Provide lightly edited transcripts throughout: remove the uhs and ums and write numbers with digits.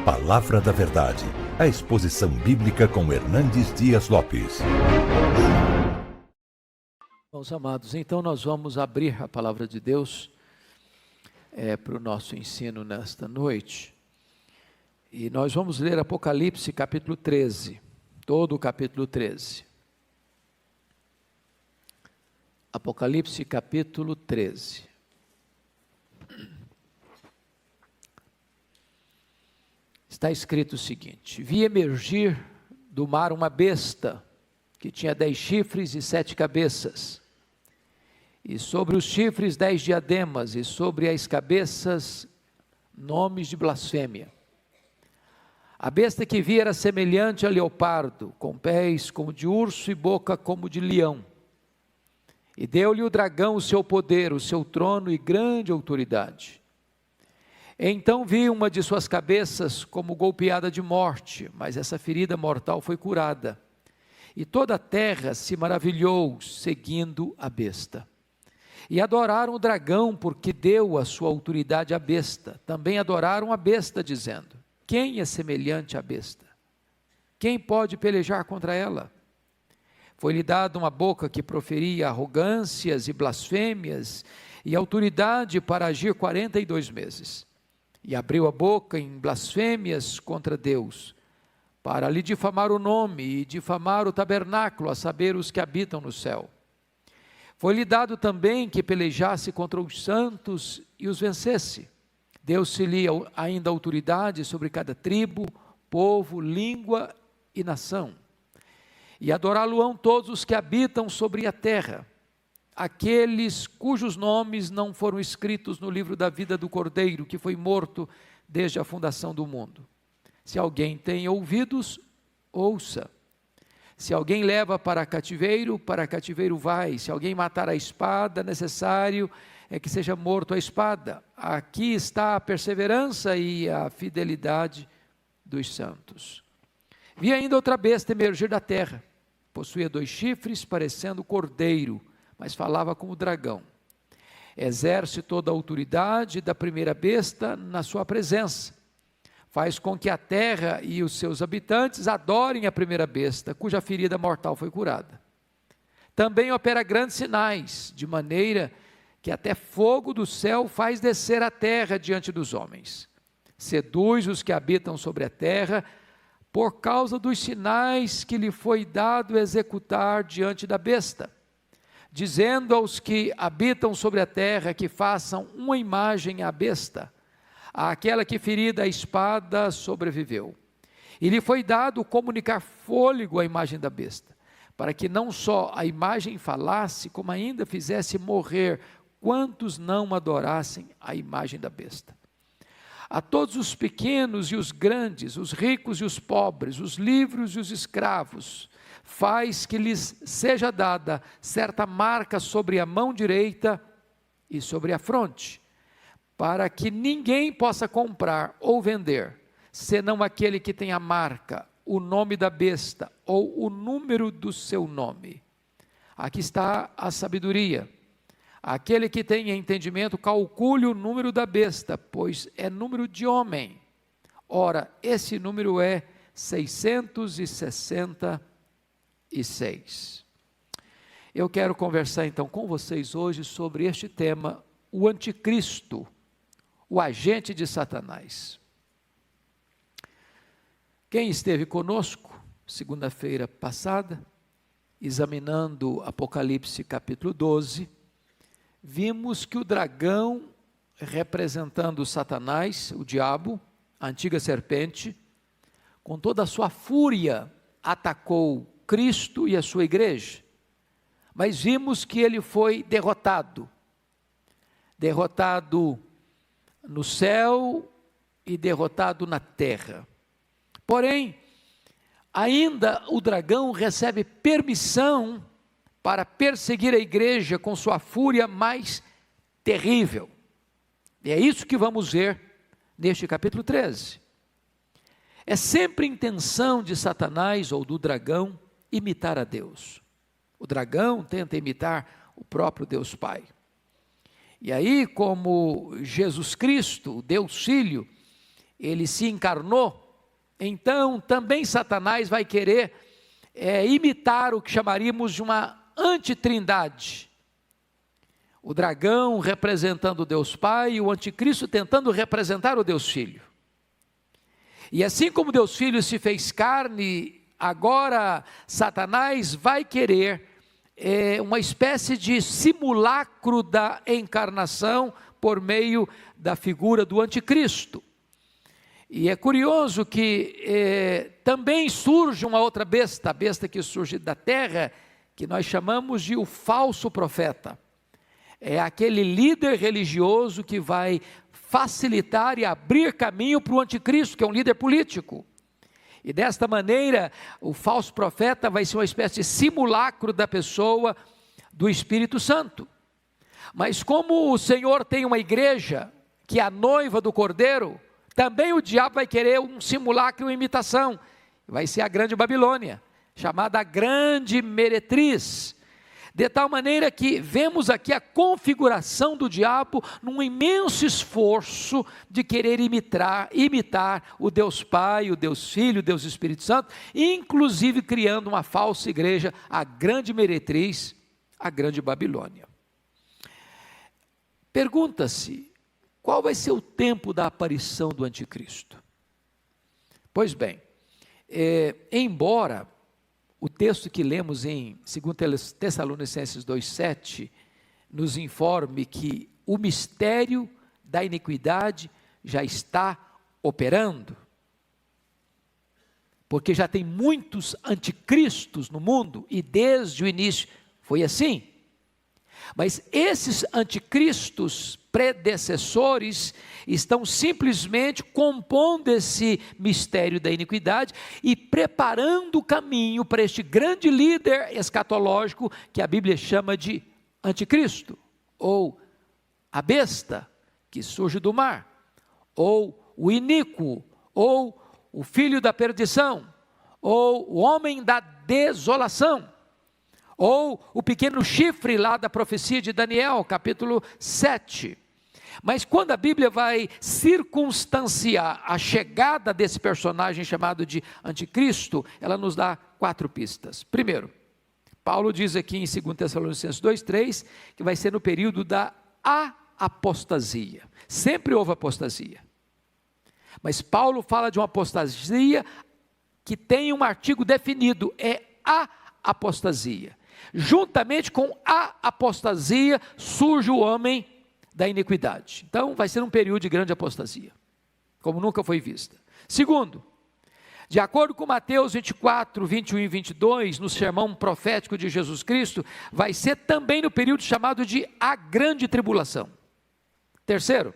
Palavra da Verdade, a exposição bíblica com Hernandes Dias Lopes. Meus amados, então nós vamos abrir a Palavra de Deus para o nosso ensino nesta noite. E nós vamos ler Apocalipse capítulo 13, todo o capítulo 13. Apocalipse capítulo 13. Está escrito o seguinte: vi emergir do mar uma besta, que tinha 10 chifres e 7 cabeças, e sobre os chifres 10 diademas, e sobre as cabeças nomes de blasfêmia. A besta que vi era semelhante a leopardo, com pés como de urso e boca como de leão. E deu-lhe o dragão o seu poder, o seu trono e grande autoridade. Então vi uma de suas cabeças como golpeada de morte, mas essa ferida mortal foi curada. E toda a terra se maravilhou, seguindo a besta. E adoraram o dragão, porque deu a sua autoridade à besta. Também adoraram a besta, dizendo: quem é semelhante à besta? Quem pode pelejar contra ela? Foi-lhe dada uma boca que proferia arrogâncias e blasfêmias, e autoridade para agir 42 meses. E abriu a boca em blasfêmias contra Deus, para lhe difamar o nome e difamar o tabernáculo, a saber, os que habitam no céu. Foi-lhe dado também que pelejasse contra os santos e os vencesse. Deu-se-lhe ainda autoridade sobre cada tribo, povo, língua e nação. E adorá-lo-ão todos os que habitam sobre a terra, aqueles cujos nomes não foram escritos no livro da vida do Cordeiro, que foi morto desde a fundação do mundo. Se alguém tem ouvidos, ouça. Se alguém leva para cativeiro vai. Se alguém matar a espada, necessário é que seja morto a espada. Aqui está a perseverança e a fidelidade dos santos. Vi ainda outra besta emergir da terra. Possuía 2 chifres, parecendo cordeiro, mas falava como dragão. Exerce toda a autoridade da primeira besta na sua presença. Faz com que a terra e os seus habitantes adorem a primeira besta, cuja ferida mortal foi curada. Também opera grandes sinais, de maneira que até fogo do céu faz descer a terra diante dos homens. Seduz os que habitam sobre a terra, por causa dos sinais que lhe foi dado executar diante da besta, dizendo aos que habitam sobre a terra que façam uma imagem à besta, àquela que ferida a espada sobreviveu. E lhe foi dado comunicar fôlego à imagem da besta, para que não só a imagem falasse, como ainda fizesse morrer quantos não adorassem a imagem da besta. A todos os pequenos e os grandes, os ricos e os pobres, os livres e os escravos, faz que lhes seja dada certa marca sobre a mão direita e sobre a fronte, para que ninguém possa comprar ou vender, senão aquele que tem a marca, o nome da besta ou o número do seu nome. Aqui está a sabedoria. Aquele que tem entendimento, calcule o número da besta, pois é número de homem. Ora, esse número é 666. Eu quero conversar então com vocês hoje sobre este tema, o anticristo, o agente de Satanás. Quem esteve conosco, segunda-feira passada, examinando Apocalipse capítulo 12, vimos que o dragão, representando Satanás, o diabo, a antiga serpente, com toda a sua fúria, atacou Cristo e a sua igreja, mas vimos que ele foi derrotado no céu e derrotado na terra. Porém, ainda o dragão recebe permissão para perseguir a igreja com sua fúria mais terrível. E é isso que vamos ver neste capítulo 13. É sempre intenção de Satanás ou do dragão imitar a Deus. O dragão tenta imitar o próprio Deus Pai. E aí, como Jesus Cristo, Deus Filho, ele se encarnou, então também Satanás vai querer imitar o que chamaríamos de uma antitrindade. O dragão representando o Deus Pai e o anticristo tentando representar o Deus Filho. E assim como Deus Filho se fez carne, agora Satanás vai querer uma espécie de simulacro da encarnação por meio da figura do anticristo. E é curioso que também surge uma outra besta, a besta que surge da terra, que nós chamamos de o falso profeta. É aquele líder religioso que vai facilitar e abrir caminho para o anticristo, que é um líder político. E desta maneira, o falso profeta vai ser uma espécie de simulacro da pessoa do Espírito Santo. Mas como o Senhor tem uma igreja, que é a noiva do Cordeiro, também o diabo vai querer um simulacro, uma imitação. Vai ser a grande Babilônia, chamada a grande meretriz. De tal maneira que vemos aqui a configuração do diabo num imenso esforço de querer imitar o Deus Pai, o Deus Filho, o Deus Espírito Santo, inclusive criando uma falsa igreja, a grande meretriz, a grande Babilônia. Pergunta-se, qual vai ser o tempo da aparição do anticristo? Pois bem, embora o texto que lemos em 2 Tessalonicenses 2,7 nos informe que o mistério da iniquidade já está operando, porque já tem muitos anticristos no mundo, e desde o início foi assim. Mas esses anticristos predecessores estão simplesmente compondo esse mistério da iniquidade e preparando o caminho para este grande líder escatológico que a Bíblia chama de anticristo, ou a besta que surge do mar, ou o iníquo, ou o filho da perdição, ou o homem da desolação, ou o pequeno chifre lá da profecia de Daniel, capítulo 7. Mas quando a Bíblia vai circunstanciar a chegada desse personagem chamado de anticristo, ela nos dá 4 pistas. Primeiro, Paulo diz aqui em 2 Tessalonicenses 2,3, que vai ser no período da apostasia. Sempre houve apostasia. Mas Paulo fala de uma apostasia que tem um artigo definido, é a apostasia. Juntamente com a apostasia surge o homem da iniquidade. Então vai ser um período de grande apostasia, como nunca foi vista. Segundo, de acordo com Mateus 24, 21 e 22, no sermão profético de Jesus Cristo, vai ser também no período chamado de a grande tribulação. Terceiro,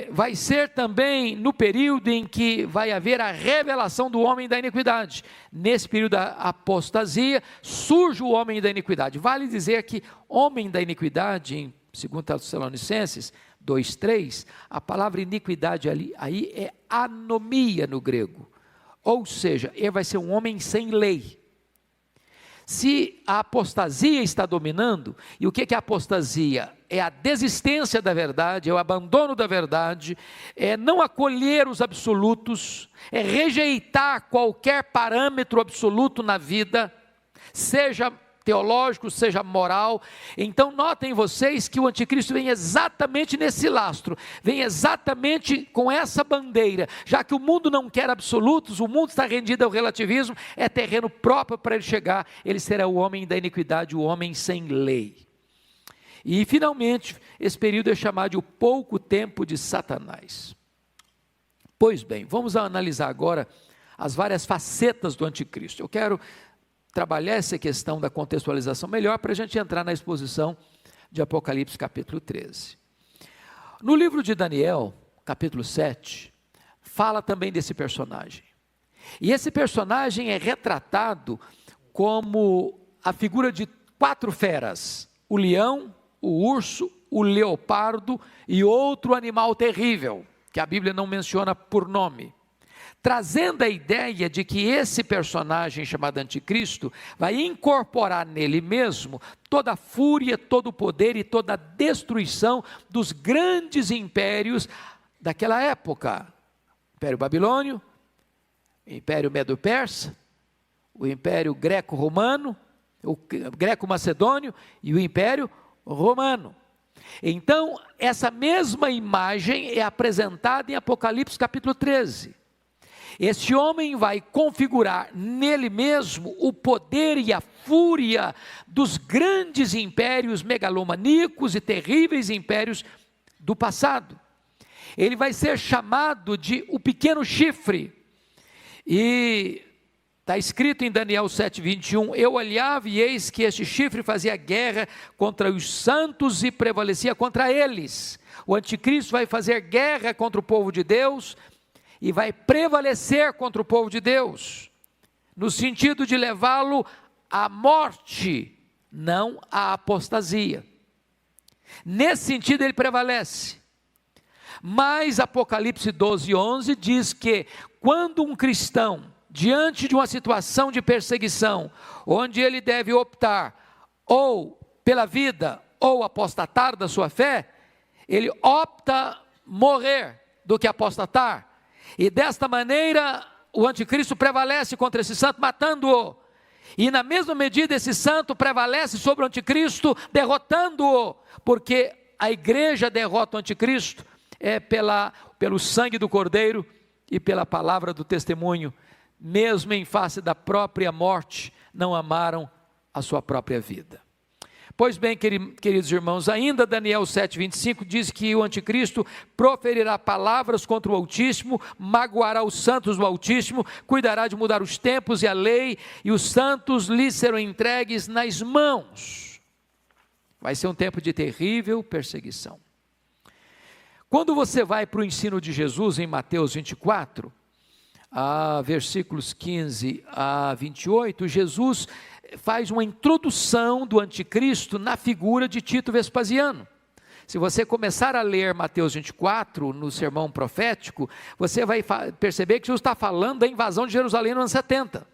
vai ser também no período em que vai haver a revelação do homem da iniquidade. Nesse período da apostasia, surge o homem da iniquidade. Vale dizer que homem da iniquidade, em 2 Tessalonicenses 2,3, a palavra iniquidade aí é anomia no grego. Ou seja, ele vai ser um homem sem lei. Se a apostasia está dominando, e o que é a apostasia? É a desistência da verdade, é o abandono da verdade, é não acolher os absolutos, é rejeitar qualquer parâmetro absoluto na vida, seja teológico, seja moral. Então notem vocês que o anticristo vem exatamente nesse lastro, vem exatamente com essa bandeira, já que o mundo não quer absolutos, o mundo está rendido ao relativismo, é terreno próprio para ele chegar, ele será o homem da iniquidade, o homem sem lei. E finalmente, esse período é chamado de o pouco tempo de Satanás. Pois bem, vamos analisar agora as várias facetas do anticristo. Eu quero trabalhar essa questão da contextualização melhor para a gente entrar na exposição de Apocalipse capítulo 13. No livro de Daniel, capítulo 7, fala também desse personagem. E esse personagem é retratado como a figura de 4 feras: o leão, o urso, o leopardo e outro animal terrível, que a Bíblia não menciona por nome, trazendo a ideia de que esse personagem chamado anticristo vai incorporar nele mesmo toda a fúria, todo o poder e toda a destruição dos grandes impérios daquela época: Império Babilônio, Império Medo-Persa, o Império Greco-Romano, o Greco-Macedônio e o Império Romano. Então, essa mesma imagem é apresentada em Apocalipse capítulo 13. Esse homem vai configurar nele mesmo o poder e a fúria dos grandes impérios megalomaníacos e terríveis impérios do passado. Ele vai ser chamado de o pequeno chifre, e está escrito em Daniel 7:21, eu olhava e eis que este chifre fazia guerra contra os santos e prevalecia contra eles. O anticristo vai fazer guerra contra o povo de Deus e vai prevalecer contra o povo de Deus, no sentido de levá-lo à morte, não à apostasia. Nesse sentido ele prevalece. Mas Apocalipse 12:11 diz que quando um cristão, diante de uma situação de perseguição, onde ele deve optar ou pela vida ou apostatar da sua fé, ele opta morrer do que apostatar, e desta maneira o anticristo prevalece contra esse santo, matando-o, e na mesma medida esse santo prevalece sobre o anticristo, derrotando-o, porque a igreja derrota o anticristo pelo sangue do Cordeiro e pela palavra do testemunho. Mesmo em face da própria morte, não amaram a sua própria vida. Pois bem, queridos irmãos, ainda Daniel 7:25 diz que o anticristo proferirá palavras contra o Altíssimo, magoará os santos do Altíssimo, cuidará de mudar os tempos e a lei, e os santos lhe serão entregues nas mãos. Vai ser um tempo de terrível perseguição. Quando você vai para o ensino de Jesus em Mateus 24, versículos 15 a 28, Jesus faz uma introdução do anticristo na figura de Tito Vespasiano. Se você começar a ler Mateus 24, no sermão profético, você vai perceber que Jesus está falando da invasão de Jerusalém no ano 70.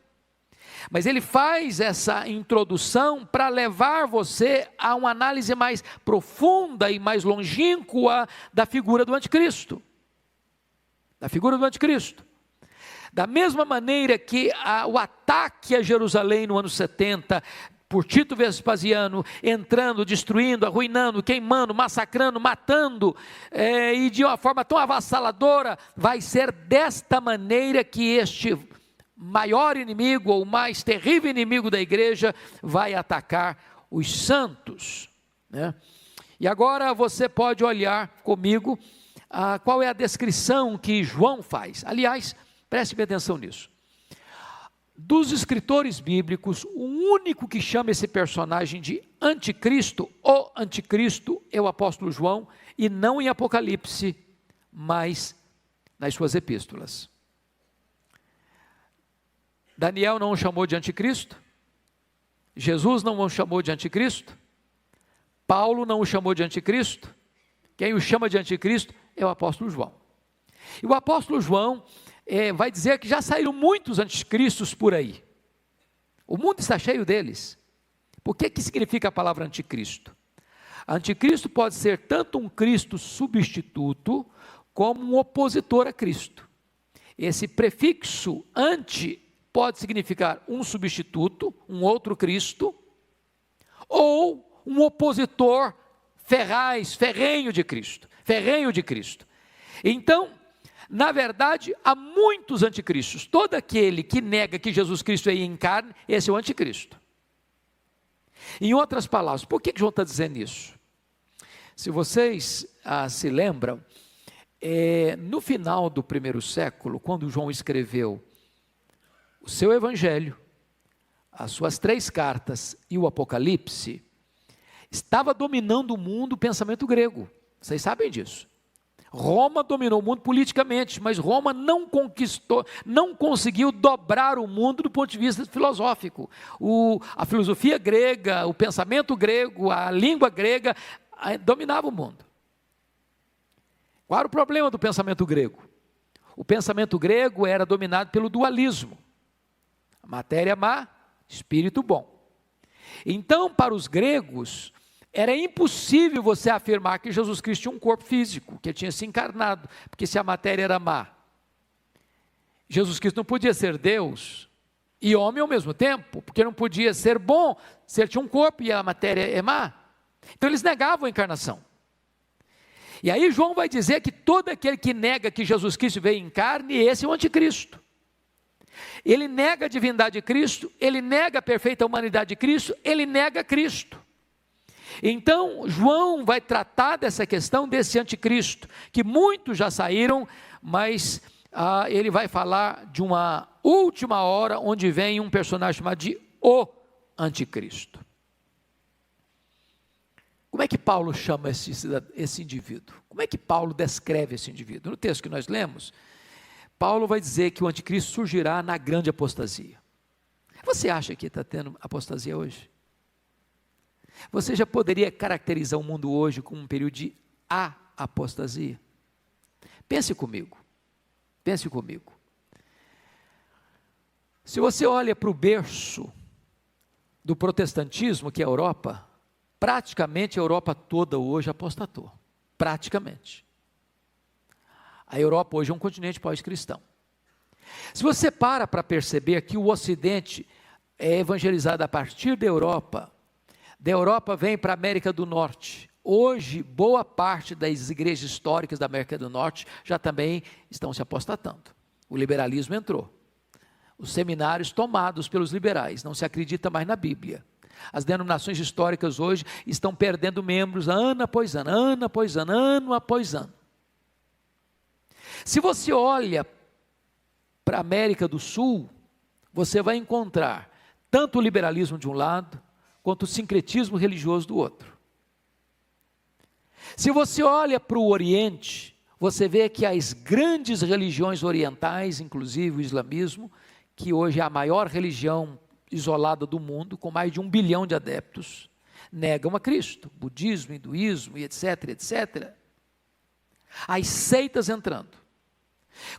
Mas ele faz essa introdução para levar você a uma análise mais profunda e mais longínqua da figura do anticristo. Da figura do anticristo. Da mesma maneira que o ataque a Jerusalém no ano 70, por Tito Vespasiano, entrando, destruindo, arruinando, queimando, massacrando, matando, e de uma forma tão avassaladora, vai ser desta maneira que este maior inimigo, ou mais terrível inimigo da igreja, vai atacar os santos, né? E agora você pode olhar comigo qual é a descrição que João faz. Aliás, preste bem atenção nisso. Dos escritores bíblicos, o único que chama esse personagem de anticristo, o anticristo, é o apóstolo João, e não em Apocalipse, mas nas suas epístolas. Daniel não o chamou de anticristo, Jesus não o chamou de anticristo, Paulo não o chamou de anticristo, quem o chama de anticristo é o apóstolo João. E o apóstolo João vai dizer que já saíram muitos anticristos por aí. O mundo está cheio deles. Por que significa a palavra anticristo? Anticristo pode ser tanto um Cristo substituto, como um opositor a Cristo. Esse prefixo anti pode significar um substituto, um outro Cristo, ou um opositor ferrenho de Cristo. Então, na verdade, há muitos anticristos. Todo aquele que nega que Jesus Cristo é em carne, esse é o anticristo. Em outras palavras, por que João está dizendo isso? Se vocês se lembram, no final do primeiro século, quando João escreveu o seu evangelho, as suas 3 cartas e o Apocalipse, estava dominando o mundo o pensamento grego. Vocês sabem disso. Roma dominou o mundo politicamente, mas Roma não conseguiu dobrar o mundo do ponto de vista filosófico. A filosofia grega, o pensamento grego, a língua grega dominava o mundo. Qual era o problema do pensamento grego? O pensamento grego era dominado pelo dualismo. Matéria má, espírito bom. Então, para os gregos, Era impossível você afirmar que Jesus Cristo tinha um corpo físico, que ele tinha se encarnado, porque se a matéria era má. Jesus Cristo não podia ser Deus e homem ao mesmo tempo, porque não podia ser bom se ele tinha um corpo e a matéria é má. Então eles negavam a encarnação. E aí João vai dizer que todo aquele que nega que Jesus Cristo veio em carne, esse é o anticristo. Ele nega a divindade de Cristo, ele nega a perfeita humanidade de Cristo, ele nega Cristo. Então João vai tratar dessa questão desse anticristo, que muitos já saíram, mas ele vai falar de uma última hora, onde vem um personagem chamado de o anticristo. Como é que Paulo chama esse indivíduo? Como é que Paulo descreve esse indivíduo? No texto que nós lemos, Paulo vai dizer que o anticristo surgirá na grande apostasia. Você acha que está tendo apostasia hoje? Você já poderia caracterizar o mundo hoje como um período de apostasia? Pense comigo. Pense comigo. Se você olha para o berço do protestantismo, que é a Europa, praticamente a Europa toda hoje apostatou. Praticamente. A Europa hoje é um continente pós-cristão. Se você para perceber que o Ocidente é evangelizado a partir da Europa vem para a América do Norte. Hoje, boa parte das igrejas históricas da América do Norte já também estão se apostatando. O liberalismo entrou. Os seminários tomados pelos liberais, não se acredita mais na Bíblia. As denominações históricas hoje estão perdendo membros ano após ano, ano após ano, ano após ano. Se você olha para a América do Sul, você vai encontrar tanto o liberalismo de um lado, quanto o sincretismo religioso do outro. Se você olha para o Oriente, você vê que as grandes religiões orientais, inclusive o islamismo, que hoje é a maior religião isolada do mundo, com mais de 1 bilhão de adeptos, negam a Cristo, budismo, hinduísmo e etc, etc. As seitas entrando.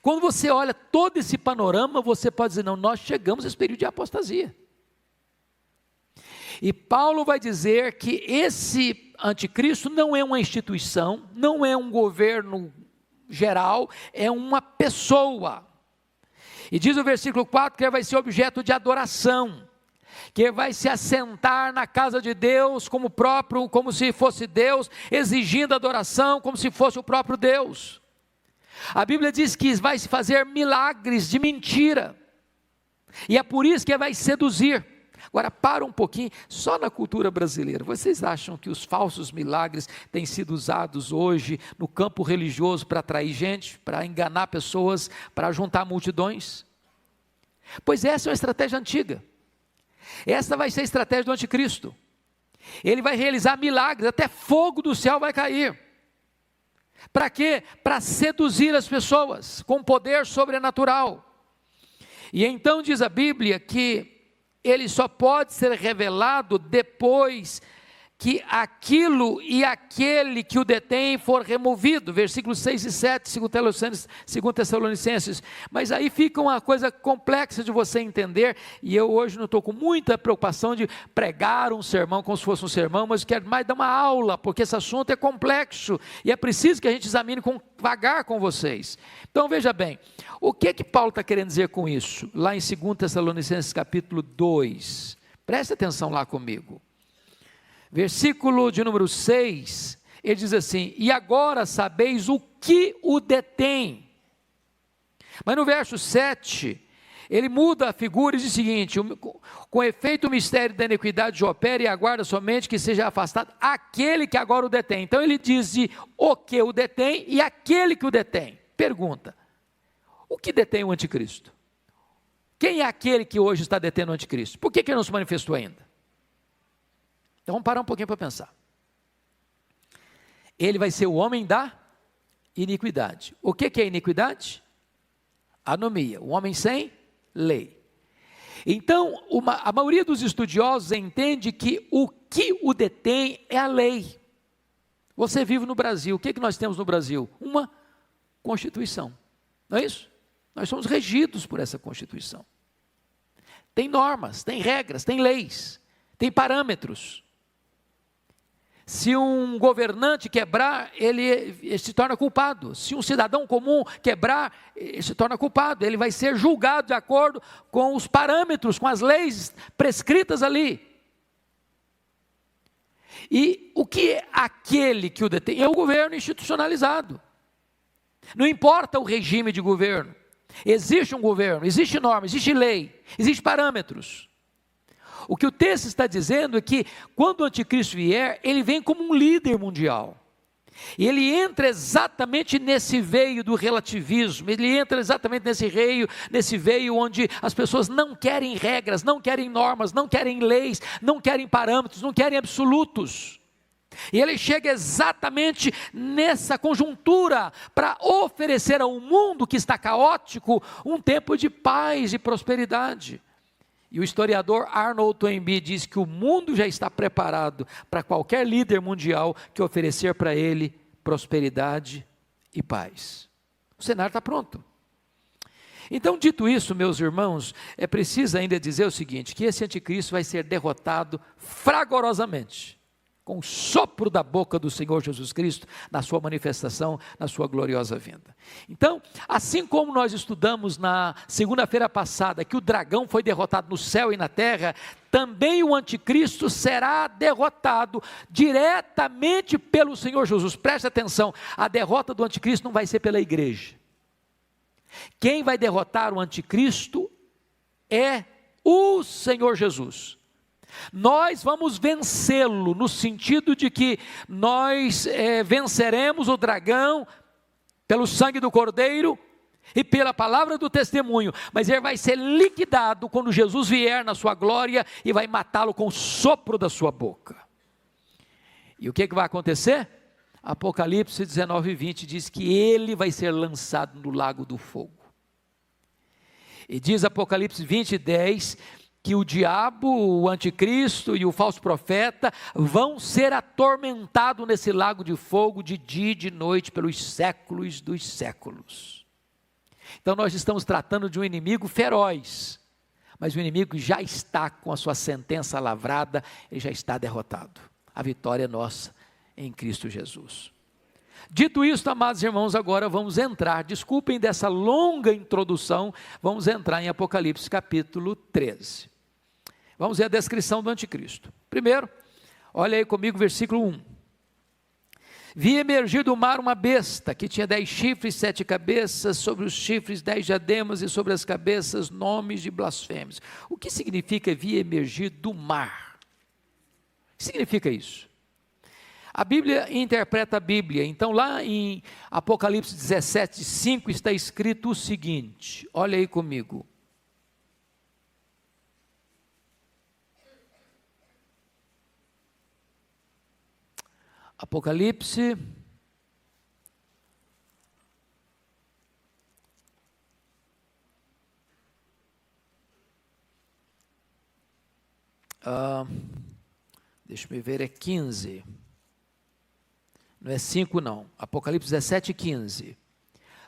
Quando você olha todo esse panorama, você pode dizer, não, nós chegamos a esse período de apostasia. E Paulo vai dizer que esse anticristo não é uma instituição, não é um governo geral, é uma pessoa. E diz o versículo 4 que ele vai ser objeto de adoração, que ele vai se assentar na casa de Deus como se fosse Deus, exigindo adoração como se fosse o próprio Deus. A Bíblia diz que vai se fazer milagres de mentira, e é por isso que ele vai seduzir. Agora, para um pouquinho, só na cultura brasileira, vocês acham que os falsos milagres têm sido usados hoje no campo religioso para atrair gente, para enganar pessoas, para juntar multidões? Pois essa é uma estratégia antiga. Essa vai ser a estratégia do anticristo. Ele vai realizar milagres, até fogo do céu vai cair. Para quê? Para seduzir as pessoas com poder sobrenatural. E então diz a Bíblia que ele só pode ser revelado depois que aquilo e aquele que o detém for removido, versículos 6 e 7, 2 Tessalonicenses, mas aí fica uma coisa complexa de você entender, e eu hoje não estou com muita preocupação de pregar um sermão como se fosse um sermão, mas quero mais dar uma aula, porque esse assunto é complexo, e é preciso que a gente examine vagar com vocês. Então veja bem, o que Paulo está querendo dizer com isso? Lá em 2 Tessalonicenses capítulo 2, preste atenção lá comigo. Versículo de número 6, ele diz assim, e agora sabeis o que o detém. Mas no verso 7, ele muda a figura e diz o seguinte, com efeito o mistério da iniquidade opera e aguarda somente que seja afastado aquele que agora o detém. Então ele diz de o que o detém e aquele que o detém. Pergunta, o que detém o anticristo? Quem é aquele que hoje está detendo o anticristo? Por que ele não se manifestou ainda? Então vamos parar um pouquinho para pensar. Ele vai ser o homem da iniquidade. O que é iniquidade? Anomia, o homem sem lei. Então, a maioria dos estudiosos entende que o detém é a lei. Você vive no Brasil, o que nós temos no Brasil? Uma Constituição, não é isso? Nós somos regidos por essa Constituição. Tem normas, tem regras, tem leis, tem parâmetros. Se um governante quebrar, ele se torna culpado. Se um cidadão comum quebrar, ele se torna culpado. Ele vai ser julgado de acordo com os parâmetros, com as leis prescritas ali. E o que é aquele que o detém? É o governo institucionalizado. Não importa o regime de governo. Existe um governo, existe norma, existe lei, existe parâmetros. O que o texto está dizendo é que quando o anticristo vier, ele vem como um líder mundial. E ele entra exatamente nesse veio do relativismo, ele entra exatamente nesse veio onde as pessoas não querem regras, não querem normas, não querem leis, não querem parâmetros, não querem absolutos. E ele chega exatamente nessa conjuntura para oferecer ao mundo que está caótico um tempo de paz e prosperidade. E o historiador Arnold Toynbee diz que o mundo já está preparado para qualquer líder mundial que oferecer para ele prosperidade e paz. O cenário está pronto. Então, dito isso, meus irmãos, é preciso ainda dizer o seguinte, que esse anticristo vai ser derrotado fragorosamente, com o sopro da boca do Senhor Jesus Cristo, na sua manifestação, na sua gloriosa vinda. Então, assim como nós estudamos na segunda-feira passada, que o dragão foi derrotado no céu e na terra, também o anticristo será derrotado diretamente pelo Senhor Jesus. Preste atenção, a derrota do anticristo não vai ser pela igreja. Quem vai derrotar o anticristo é o Senhor Jesus. Nós vamos vencê-lo, no sentido de que nós venceremos o dragão pelo sangue do Cordeiro e pela palavra do testemunho, mas ele vai ser liquidado quando Jesus vier na sua glória e vai matá-lo com o sopro da sua boca. E o que vai acontecer? Apocalipse 19:20 diz que ele vai ser lançado no lago do fogo. E diz Apocalipse 20:10 que o diabo, o anticristo e o falso profeta vão ser atormentados nesse lago de fogo de dia e de noite pelos séculos dos séculos. Então nós estamos tratando de um inimigo feroz, mas o inimigo já está com a sua sentença lavrada, ele já está derrotado. A vitória é nossa em Cristo Jesus. Dito isto, amados irmãos, agora vamos entrar, desculpem dessa longa introdução, vamos entrar em Apocalipse capítulo 13. Vamos ver a descrição do anticristo. Primeiro, olha aí comigo, versículo 1. Vi emergir do mar uma besta, que tinha 10 chifres, 7 cabeças, sobre os chifres 10 diademas, e sobre as cabeças nomes de blasfêmios. O que significa vi emergir do mar? O que significa isso? A Bíblia interpreta a Bíblia, então lá em Apocalipse 17:5 está escrito o seguinte, olha aí comigo. Apocalipse, deixa eu ver, é 15, não é 5 não, Apocalipse 17:15,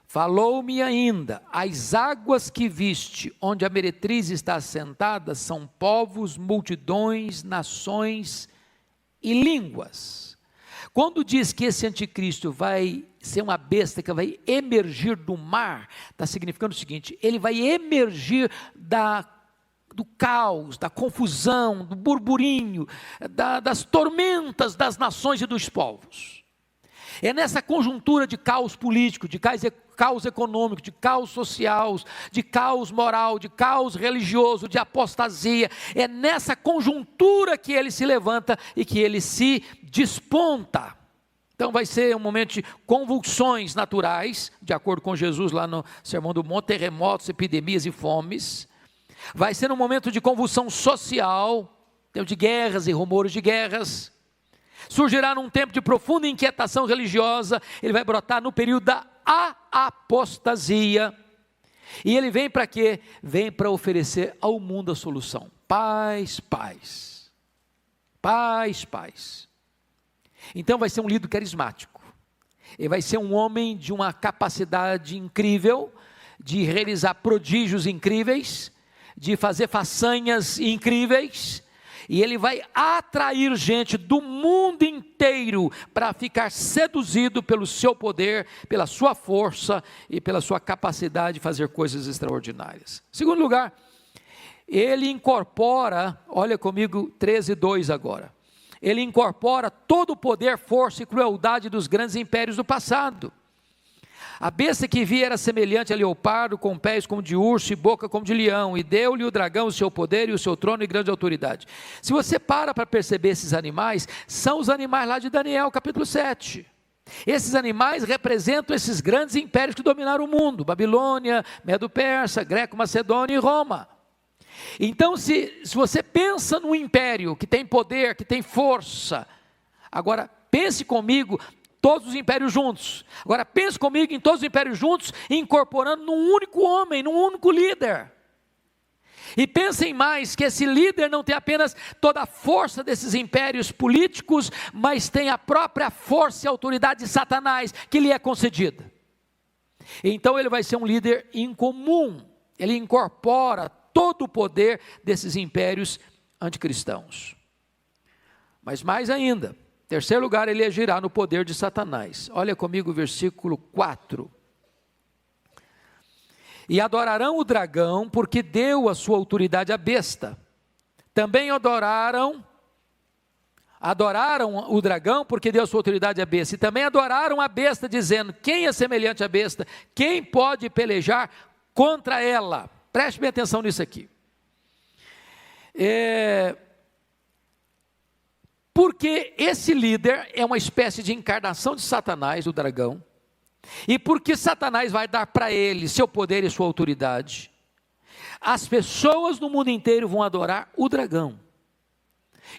falou-me ainda, as águas que viste, onde a meretriz está assentada, são povos, multidões, nações e línguas. Quando diz que esse anticristo vai ser uma besta que vai emergir do mar, está significando o seguinte, ele vai emergir do caos, da confusão, do burburinho, das tormentas das nações e dos povos. É nessa conjuntura de caos político, de caos econômico, de caos social, de caos moral, de caos religioso, de apostasia, é nessa conjuntura que ele se levanta e que ele se desponta. Então vai ser um momento de convulsões naturais, de acordo com Jesus lá no Sermão do Monte, terremotos, epidemias e fomes. Vai ser um momento de convulsão social, tempo de guerras e rumores de guerras. Surgirá num tempo de profunda inquietação religiosa, ele vai brotar no período da apostasia. E ele vem para quê? Vem para oferecer ao mundo a solução. Paz, paz. Paz, paz. Então vai ser um líder carismático. Ele vai ser um homem de uma capacidade incrível, de realizar prodígios incríveis, de fazer façanhas incríveis. E ele vai atrair gente do mundo inteiro para ficar seduzido pelo seu poder, pela sua força e pela sua capacidade de fazer coisas extraordinárias. Segundo lugar, ele incorpora, olha comigo 13:2 agora. Ele incorpora todo o poder, força e crueldade dos grandes impérios do passado. A besta que via era semelhante a leopardo, com pés como de urso e boca como de leão, e deu-lhe o dragão o seu poder e o seu trono e grande autoridade. Se você para perceber esses animais, são os animais lá de Daniel, capítulo 7. Esses animais representam esses grandes impérios que dominaram o mundo: Babilônia, Medo-Persa, Greco-Macedônia e Roma. Então, se você pensa num império que tem poder, que tem força, agora pense comigo, todos os impérios juntos. Agora pense comigo em todos os impérios juntos, incorporando num único homem, num único líder. E pensem mais, que esse líder não tem apenas toda a força desses impérios políticos, mas tem a própria força e autoridade de Satanás, que lhe é concedida. Então ele vai ser um líder incomum, ele incorpora todo o poder desses impérios anticristãos. Mas mais ainda, em terceiro lugar, ele agirá no poder de Satanás. Olha comigo o versículo 4. E adorarão o dragão, porque deu a sua autoridade à besta. Também adoraram o dragão, porque deu a sua autoridade à besta. E também adoraram a besta, dizendo: quem é semelhante à besta? Quem pode pelejar contra ela? Preste bem atenção nisso aqui. Porque esse líder é uma espécie de encarnação de Satanás, o dragão, e porque Satanás vai dar para ele seu poder e sua autoridade, as pessoas no mundo inteiro vão adorar o dragão.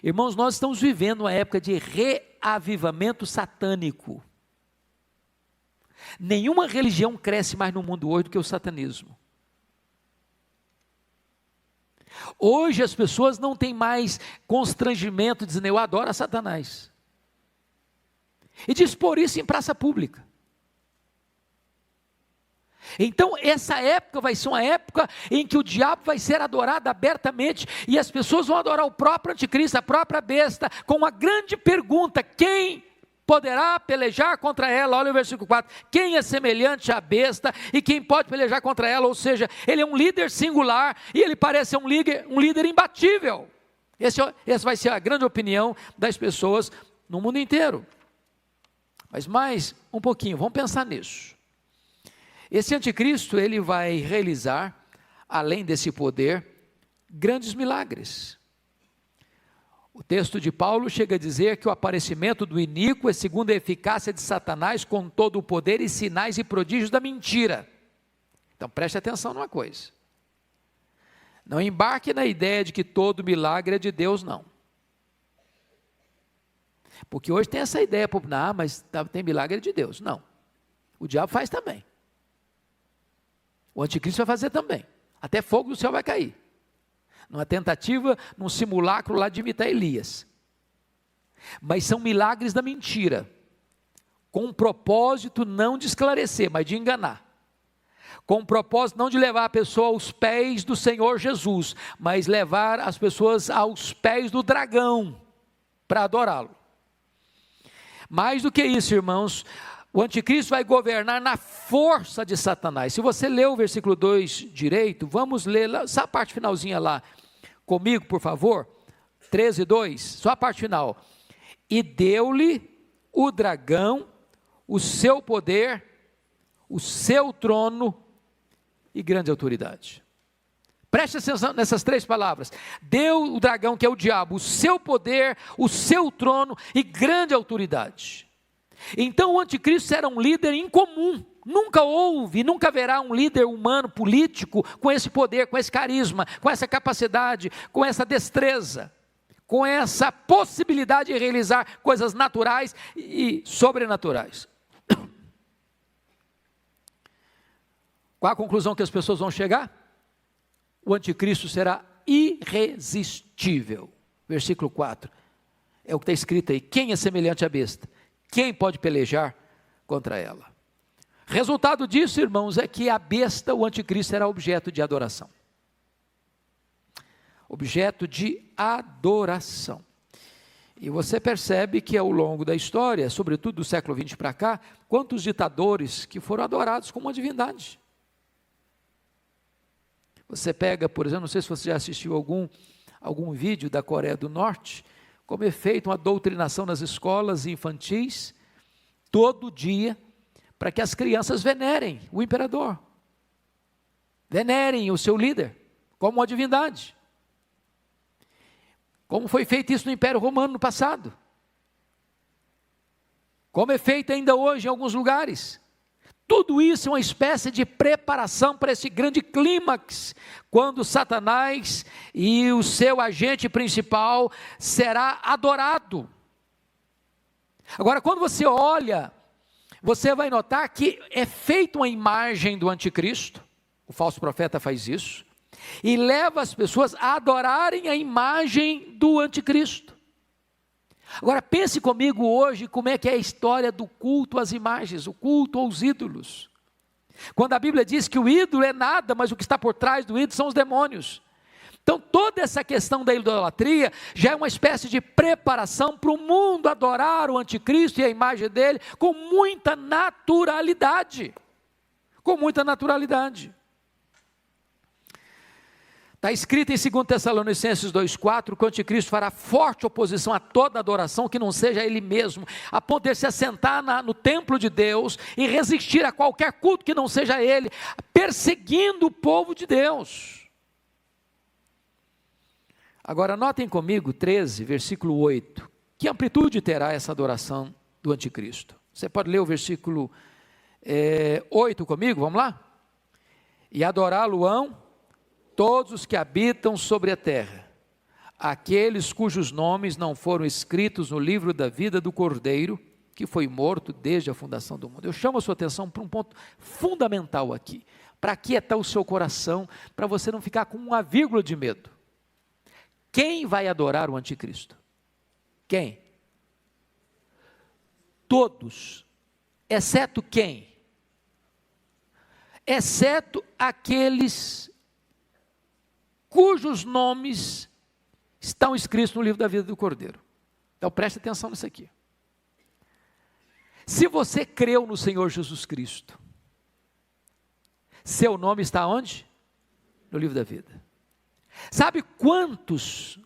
Irmãos, nós estamos vivendo uma época de reavivamento satânico. Nenhuma religião cresce mais no mundo hoje do que o satanismo. Hoje as pessoas não têm mais constrangimento dizendo: eu adoro a Satanás, e dispor isso em praça pública. Então essa época vai ser uma época em que o diabo vai ser adorado abertamente, e as pessoas vão adorar o próprio anticristo, a própria besta, com uma grande pergunta: quem poderá pelejar contra ela? Olha o versículo 4, quem é semelhante à besta e quem pode pelejar contra ela? Ou seja, ele é um líder singular e ele parece ser um líder imbatível. Essa vai ser a grande opinião das pessoas no mundo inteiro. Mas mais um pouquinho, vamos pensar nisso. Esse anticristo, ele vai realizar, além desse poder, grandes milagres. O texto de Paulo chega a dizer que o aparecimento do iníquo é segundo a eficácia de Satanás, com todo o poder e sinais e prodígios da mentira. Então preste atenção numa coisa: não embarque na ideia de que todo milagre é de Deus, não. Porque hoje tem essa ideia popular: mas tem milagre de Deus. Não, o diabo faz também, o anticristo vai fazer também, até fogo do céu vai cair, numa tentativa, num simulacro lá de imitar Elias. Mas são milagres da mentira, com um propósito não de esclarecer, mas de enganar, com um propósito não de levar a pessoa aos pés do Senhor Jesus, mas levar as pessoas aos pés do dragão, para adorá-lo. Mais do que isso, irmãos, o anticristo vai governar na força de Satanás. Se você ler o versículo 2 direito, vamos ler essa parte finalzinha lá comigo, por favor. 13:2, só a parte final. E deu-lhe o dragão o seu poder, o seu trono e grande autoridade. Preste atenção nessas três palavras: deu o dragão, que é o diabo, o seu poder, o seu trono e grande autoridade. Então o anticristo era um líder incomum. Nunca houve, nunca haverá um líder humano, político, com esse poder, com esse carisma, com essa capacidade, com essa destreza, com essa possibilidade de realizar coisas naturais e sobrenaturais. Qual a conclusão que as pessoas vão chegar? O anticristo será irresistível. Versículo 4, é o que está escrito aí: quem é semelhante à besta? Quem pode pelejar contra ela? Resultado disso, irmãos, é que a besta, o anticristo, será objeto de adoração. objeto de adoração. E você percebe que ao longo da história, sobretudo do século XX para cá, quantos ditadores que foram adorados como uma divindade. Você pega, por exemplo, não sei se você já assistiu algum vídeo da Coreia do Norte, como é feita uma doutrinação nas escolas infantis, todo dia, para que as crianças venerem o imperador, venerem o seu líder, como uma divindade. Como foi feito isso no Império Romano no passado. Como é feito ainda hoje em alguns lugares. Tudo isso é uma espécie de preparação para esse grande clímax, quando Satanás e o seu agente principal será adorado. Agora, quando você olha, você vai notar que é feita uma imagem do anticristo, o falso profeta faz isso, e leva as pessoas a adorarem a imagem do anticristo. Agora pense comigo hoje como é que é a história do culto às imagens, o culto aos ídolos. Quando a Bíblia diz que o ídolo é nada, mas o que está por trás do ídolo são os demônios. Então toda essa questão da idolatria já é uma espécie de preparação para o mundo adorar o anticristo e a imagem dele com muita naturalidade. Com muita naturalidade. Está escrito em 2 Tessalonicenses 2,4 que o anticristo fará forte oposição a toda adoração que não seja ele mesmo, a ponto de se assentar no templo de Deus e resistir a qualquer culto que não seja ele, perseguindo o povo de Deus. Agora notem comigo 13, versículo 8, que amplitude terá essa adoração do anticristo? Você pode ler o versículo 8 comigo, vamos lá? E adorá-lo-ão todos os que habitam sobre a terra, aqueles cujos nomes não foram escritos no livro da vida do Cordeiro, que foi morto desde a fundação do mundo. Eu chamo a sua atenção para um ponto fundamental aqui, para aquietar o seu coração, para você não ficar com uma vírgula de medo. Quem vai adorar o anticristo? Quem? Todos, exceto quem? Exceto aqueles cujos nomes estão escritos no livro da vida do Cordeiro. Então preste atenção nisso aqui. Se você creu no Senhor Jesus Cristo, seu nome está onde? No livro da vida. Sabe quantos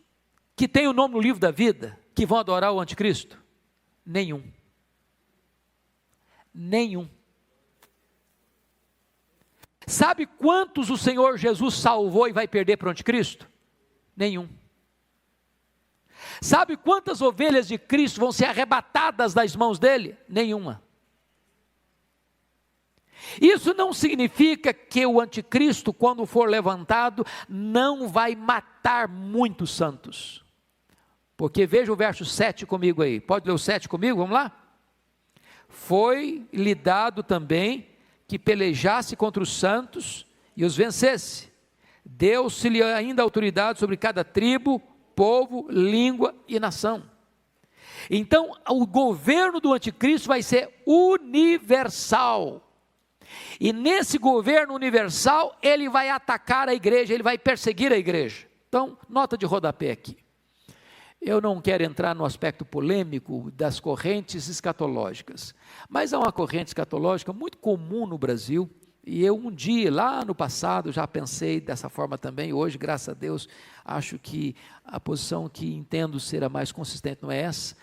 que têm o nome no livro da vida que vão adorar o anticristo? Nenhum. Nenhum. Sabe quantos o Senhor Jesus salvou e vai perder para o anticristo? Nenhum. Sabe quantas ovelhas de Cristo vão ser arrebatadas das mãos dele? Nenhuma. Isso não significa que o anticristo, quando for levantado, não vai matar muitos santos. Porque veja o verso 7 comigo aí. Pode ler o 7 comigo? Vamos lá? Foi-lhe dado também que pelejasse contra os santos e os vencesse. Deu-se-lhe ainda autoridade sobre cada tribo, povo, língua e nação. Então, o governo do anticristo vai ser universal. E nesse governo universal, ele vai atacar a igreja, ele vai perseguir a igreja. Então, nota de rodapé aqui. Eu não quero entrar no aspecto polêmico das correntes escatológicas, mas há uma corrente escatológica muito comum no Brasil, e eu um dia, lá no passado, já pensei dessa forma também. Hoje, graças a Deus, acho que a posição que entendo ser a mais consistente não é essa,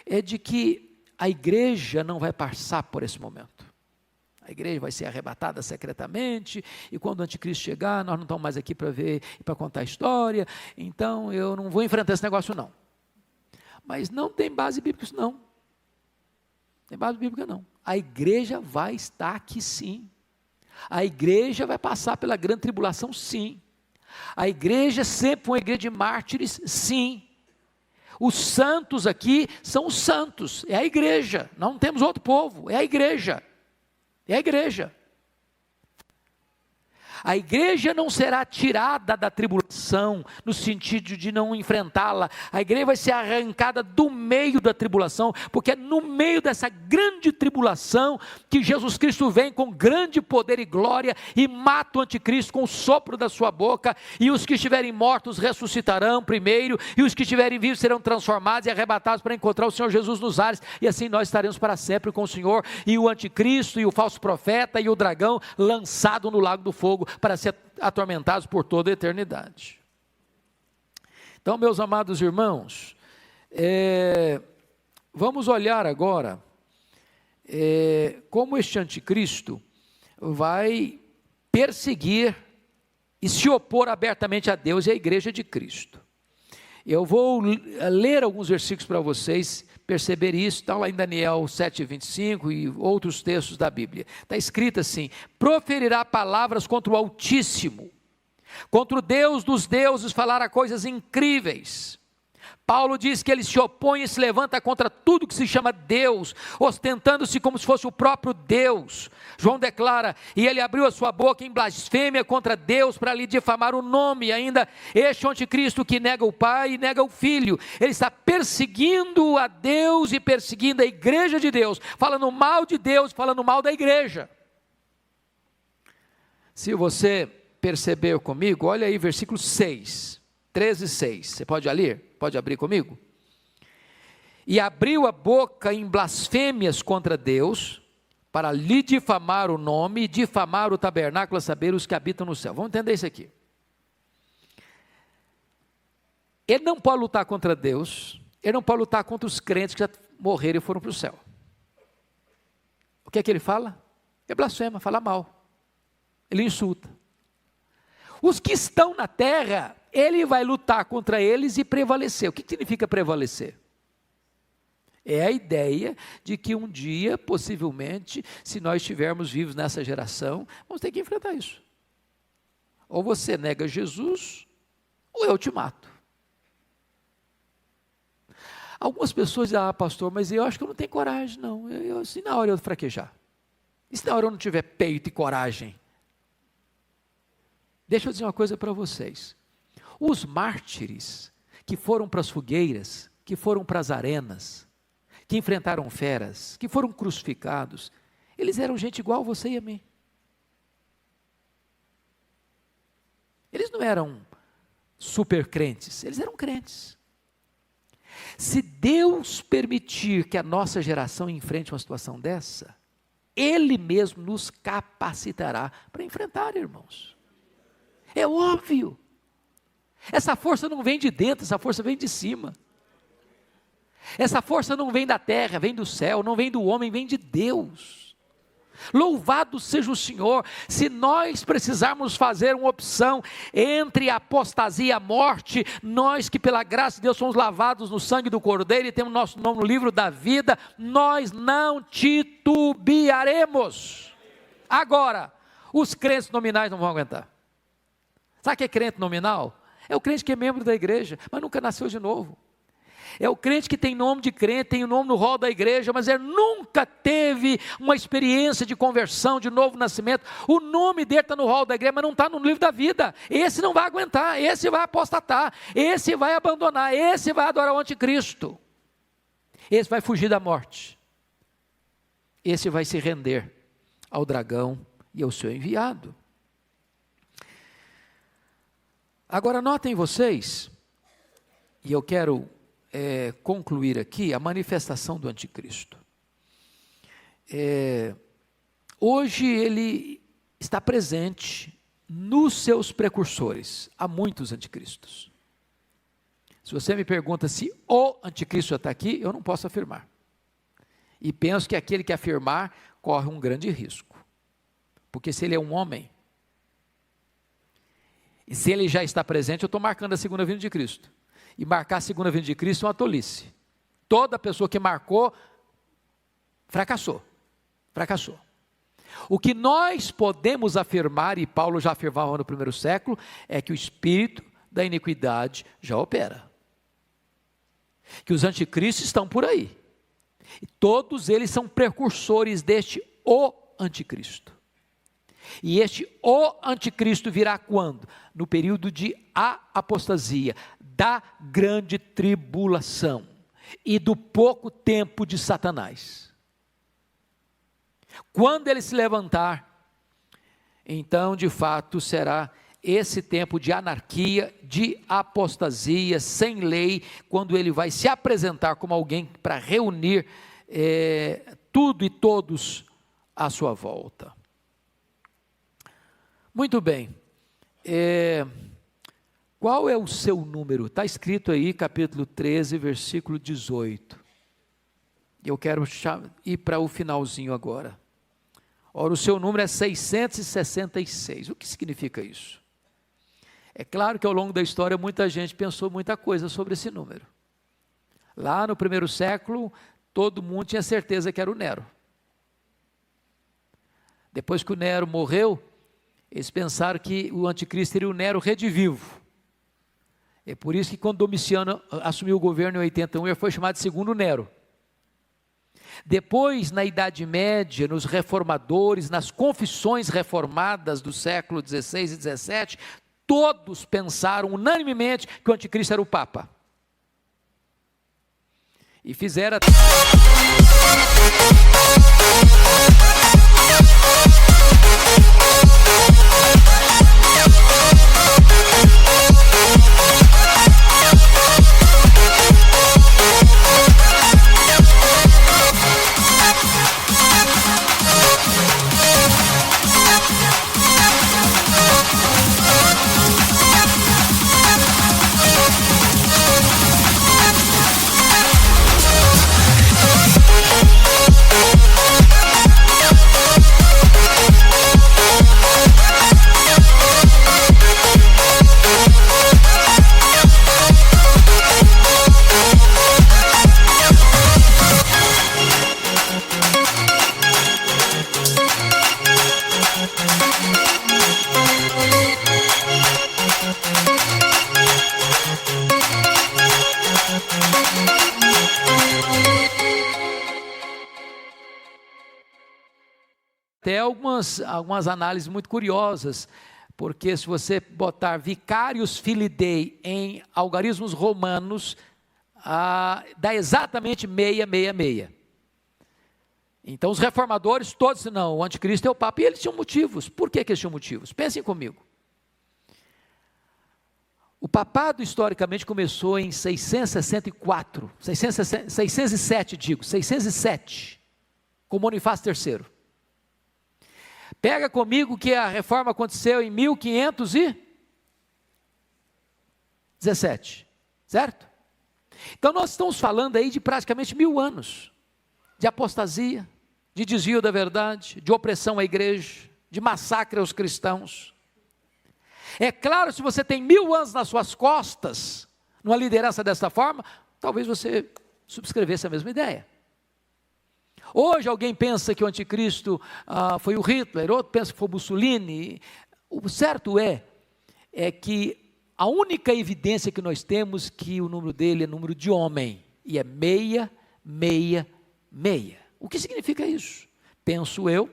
é de que a igreja não vai passar por esse momento. A igreja vai ser arrebatada secretamente, e quando o anticristo chegar, nós não estamos mais aqui para ver e para contar a história, então eu não vou enfrentar esse negócio não. Mas não tem base bíblica isso não. Tem base bíblica não. A igreja vai estar aqui sim. A igreja vai passar pela grande tribulação sim. A igreja sempre foi uma igreja de mártires sim. Os santos aqui são os santos, é a igreja. Não temos outro povo, é a igreja. É a igreja. A igreja não será tirada da tribulação, no sentido de não enfrentá-la. A igreja vai ser arrancada do meio da tribulação, porque é no meio dessa grande tribulação que Jesus Cristo vem com grande poder e glória e mata o anticristo com o sopro da sua boca, e os que estiverem mortos ressuscitarão primeiro, e os que estiverem vivos serão transformados e arrebatados para encontrar o Senhor Jesus nos ares, e assim nós estaremos para sempre com o Senhor, e o anticristo e o falso profeta e o dragão lançado no lago do fogo para ser atormentados por toda a eternidade. Então, meus amados irmãos, vamos olhar agora como este anticristo vai perseguir e se opor abertamente a Deus e à igreja de Cristo. Eu vou ler alguns versículos para vocês perceber isso. Está lá em Daniel 7:25 e outros textos da Bíblia. Está escrito assim: proferirá palavras contra o Altíssimo, contra o Deus dos deuses falará coisas incríveis. Paulo diz que ele se opõe e se levanta contra tudo que se chama Deus, ostentando-se como se fosse o próprio Deus. João declara: e ele abriu a sua boca em blasfêmia contra Deus para lhe difamar o nome. E ainda, este anticristo que nega o Pai e nega o Filho, ele está perseguindo a Deus e perseguindo a igreja de Deus, falando mal de Deus, falando mal da igreja. Se você percebeu comigo, olha aí versículo 6, 13:6, você pode ler? Pode abrir comigo? E abriu a boca em blasfêmias contra Deus, para lhe difamar o nome e difamar o tabernáculo, a saber, os que habitam no céu. Vamos entender isso aqui. Ele não pode lutar contra Deus, ele não pode lutar contra os crentes que já morreram e foram para o céu. O que é que ele fala? Ele blasfema, fala mal, ele insulta. Os que estão na terra, ele vai lutar contra eles e prevalecer. O que significa prevalecer? É a ideia de que um dia, possivelmente, se nós estivermos vivos nessa geração, vamos ter que enfrentar isso. Ou você nega Jesus, ou eu te mato. Algumas pessoas dizem: ah, pastor, mas eu acho que eu não tenho coragem, não. Se na hora eu fraquejar, e se na hora eu não tiver peito e coragem? Deixa eu dizer uma coisa para vocês. Os mártires que foram para as fogueiras, que foram para as arenas, que enfrentaram feras, que foram crucificados, eles eram gente igual a você e a mim. Eles não eram super crentes, eles eram crentes. Se Deus permitir que a nossa geração enfrente uma situação dessa, Ele mesmo nos capacitará para enfrentar, irmãos. É óbvio. Essa força não vem de dentro, essa força vem de cima. Essa força não vem da terra, vem do céu, não vem do homem, vem de Deus. Louvado seja o Senhor. Se nós precisarmos fazer uma opção entre a apostasia e a morte, nós que pela graça de Deus somos lavados no sangue do Cordeiro e temos nosso nome no livro da vida, nós não titubearemos. Agora, os crentes nominais não vão aguentar. Sabe o que é crente nominal? É o crente que é membro da igreja, mas nunca nasceu de novo. É o crente que tem nome de crente, tem o nome no rol da igreja, mas ele nunca teve uma experiência de conversão, de novo nascimento. O nome dele está no rol da igreja, mas não está no livro da vida. Esse não vai aguentar, esse vai apostatar, esse vai abandonar, esse vai adorar o anticristo. Esse vai fugir da morte. Esse vai se render ao dragão e ao seu enviado. Agora notem vocês, e eu quero concluir aqui a manifestação do anticristo. Hoje ele está presente nos seus precursores. Há muitos anticristos. Se você me pergunta se o anticristo já está aqui, eu não posso afirmar. E penso que aquele que afirmar corre um grande risco. Porque se ele é um homem, e se ele já está presente, eu estou marcando a segunda vinda de Cristo. E marcar a segunda vinda de Cristo é uma tolice. Toda pessoa que marcou, fracassou. O que nós podemos afirmar, e Paulo já afirmava no primeiro século, é que o espírito da iniquidade já opera. Que os anticristos estão por aí. E todos eles são precursores deste o anticristo. E o anticristo virá quando? No período de apostasia, da grande tribulação e do pouco tempo de Satanás. Quando ele se levantar, então de fato será esse tempo de anarquia, de apostasia, sem lei, quando ele vai se apresentar como alguém para reunir tudo e todos à sua volta. Muito bem, qual é o seu número? Está escrito aí, capítulo 13, versículo 18. Eu quero ir para o finalzinho agora. Ora, o seu número é 666. O que significa isso? É claro que ao longo da história muita gente pensou muita coisa sobre esse número. Lá no primeiro século, todo mundo tinha certeza que era o Nero. Depois que o Nero morreu, eles pensaram que o anticristo seria o Nero redivivo. É por isso que quando Domiciano assumiu o governo em 81, ele foi chamado de segundo Nero. Depois, na Idade Média, nos reformadores, nas confissões reformadas do século XVI e XVII, todos pensaram unanimemente que o anticristo era o Papa. E fizeram... Até algumas análises muito curiosas, porque se você botar Vicarius Filidei em algarismos romanos, dá exatamente 666. Então os reformadores todos disseram, não, o anticristo é o Papa, e eles tinham motivos. Por que eles tinham motivos? Pensem comigo. O papado historicamente começou em 607, com Bonifácio III. Pega comigo que a reforma aconteceu em 1517, certo? Então nós estamos falando aí de praticamente 1000 anos, de apostasia, de desvio da verdade, de opressão à igreja, de massacre aos cristãos. É claro, se você tem 1000 anos nas suas costas, numa liderança dessa forma, talvez você subscrevesse a mesma ideia. Hoje alguém pensa que o anticristo foi o Hitler, outro pensa que foi o Mussolini. O certo é que a única evidência que nós temos que o número dele é número de homem, e é 666. O que significa isso? Penso eu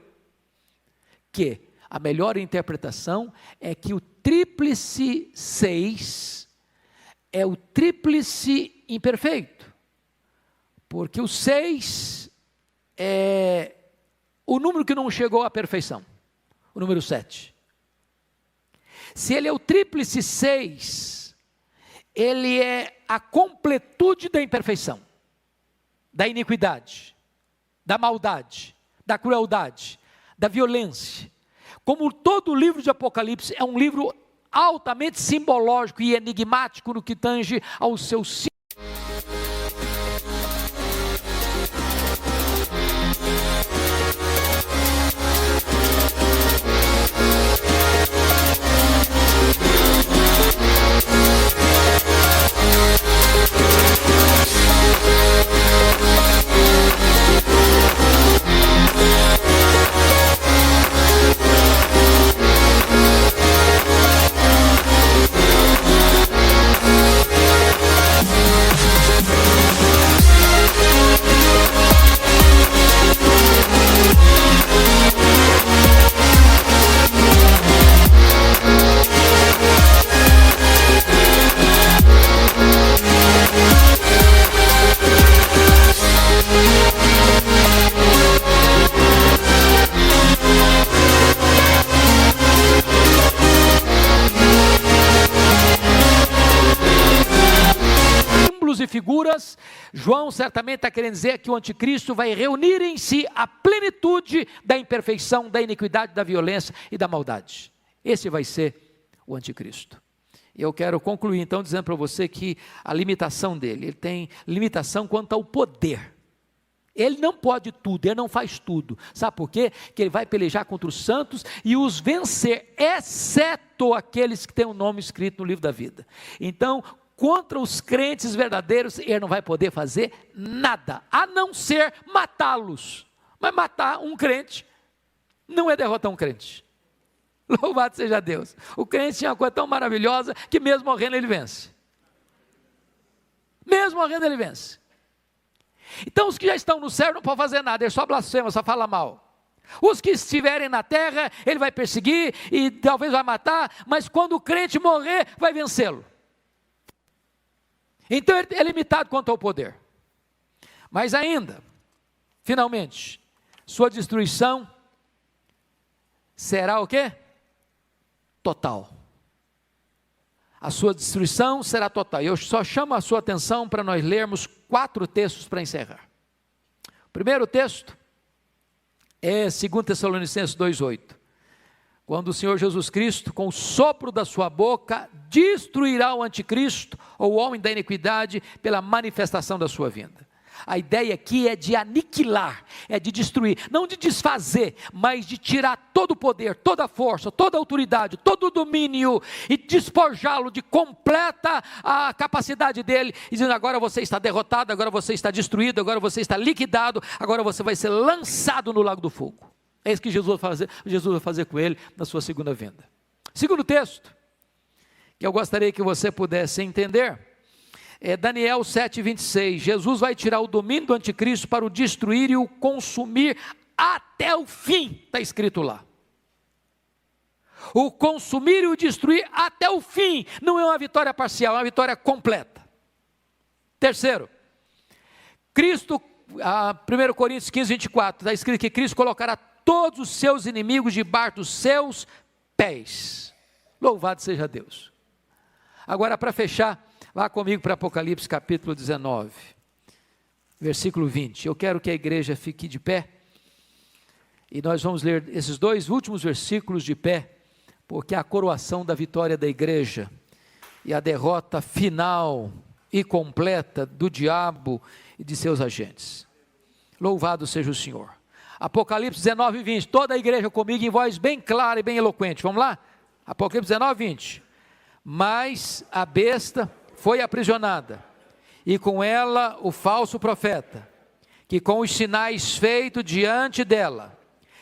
que a melhor interpretação é que o tríplice 6 é o tríplice imperfeito, porque o 6 é o número que não chegou à perfeição, o número 7. Se ele é o tríplice 6, ele é a completude da imperfeição, da iniquidade, da maldade, da crueldade, da violência. Como todo o livro de Apocalipse é um livro altamente simbológico e enigmático no que tange ao seu significado. figuras, João certamente está querendo dizer que o anticristo vai reunir em si a plenitude da imperfeição, da iniquidade, da violência e da maldade. Esse vai ser o anticristo. Eu quero concluir então dizendo para você que a limitação dele, ele tem limitação quanto ao poder. Ele não pode tudo, ele não faz tudo. Sabe por quê? Que ele vai pelejar contra os santos e os vencer, exceto aqueles que têm o nome escrito no livro da vida. Então, contra os crentes verdadeiros, ele não vai poder fazer nada, a não ser matá-los. Mas matar um crente não é derrotar um crente. Louvado seja Deus. O crente tinha uma coisa tão maravilhosa que mesmo morrendo ele vence. Mesmo morrendo ele vence. Então os que já estão no céu não podem fazer nada, ele só blasfema, só fala mal. Os que estiverem na terra, ele vai perseguir e talvez vai matar, mas quando o crente morrer, vai vencê-lo. Então ele é limitado quanto ao poder. Mas ainda, finalmente, sua destruição será o quê? Total. A sua destruição será total. Eu só chamo a sua atenção para nós lermos 4 textos para encerrar. O primeiro texto é 2 Tessalonicenses 2,8. Quando o Senhor Jesus Cristo, com o sopro da sua boca, destruirá o anticristo, ou o homem da iniquidade, pela manifestação da sua vinda. A ideia aqui é de aniquilar, é de destruir, não de desfazer, mas de tirar todo o poder, toda a força, toda a autoridade, todo o domínio e despojá-lo de completa a capacidade dele, dizendo: agora você está derrotado, agora você está destruído, agora você está liquidado, agora você vai ser lançado no lago do fogo. É isso que Jesus vai fazer com ele na sua segunda vinda. Segundo texto, que eu gostaria que você pudesse entender, é Daniel 7,26, Jesus vai tirar o domínio do anticristo para o destruir e o consumir até o fim, está escrito lá. O consumir e o destruir até o fim, não é uma vitória parcial, é uma vitória completa. Terceiro, Cristo, 1 Coríntios 15:24, está escrito que Cristo colocará todos os seus inimigos debaixo dos seus pés. Louvado seja Deus. Agora, para fechar, vá comigo para Apocalipse capítulo 19, versículo 20. Eu quero que a igreja fique de pé, e nós vamos ler esses 2 últimos versículos de pé, porque é a coroação da vitória da igreja, e a derrota final e completa do diabo e de seus agentes. Louvado seja o Senhor. Apocalipse 19, 20, toda a igreja comigo em voz bem clara e bem eloquente, vamos lá? Apocalipse 19, 20. Mas a besta foi aprisionada, e com ela o falso profeta, que com os sinais feitos diante dela,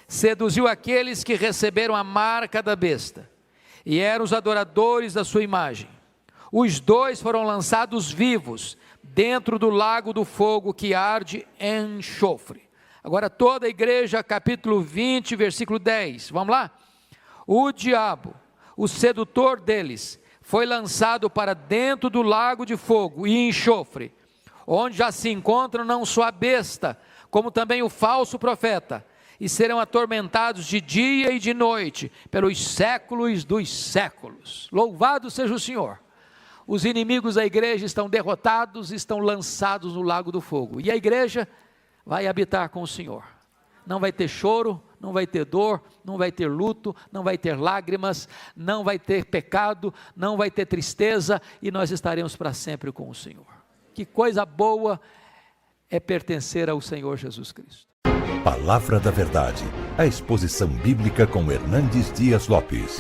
seduziu aqueles que receberam a marca da besta, e eram os adoradores da sua imagem. Os 2 foram lançados vivos, dentro do lago do fogo que arde em enxofre. Agora toda a igreja, capítulo 20, versículo 10, vamos lá? O diabo, o sedutor deles, foi lançado para dentro do lago de fogo e enxofre, onde já se encontram não só a besta, como também o falso profeta, e serão atormentados de dia e de noite, pelos séculos dos séculos. Louvado seja o Senhor. Os inimigos da igreja estão derrotados, estão lançados no lago do fogo, e a igreja vai habitar com o Senhor. Não vai ter choro, não vai ter dor, não vai ter luto, não vai ter lágrimas, não vai ter pecado, não vai ter tristeza, e nós estaremos para sempre com o Senhor. Que coisa boa é pertencer ao Senhor Jesus Cristo. Palavra da Verdade, a exposição bíblica com Hernandes Dias Lopes.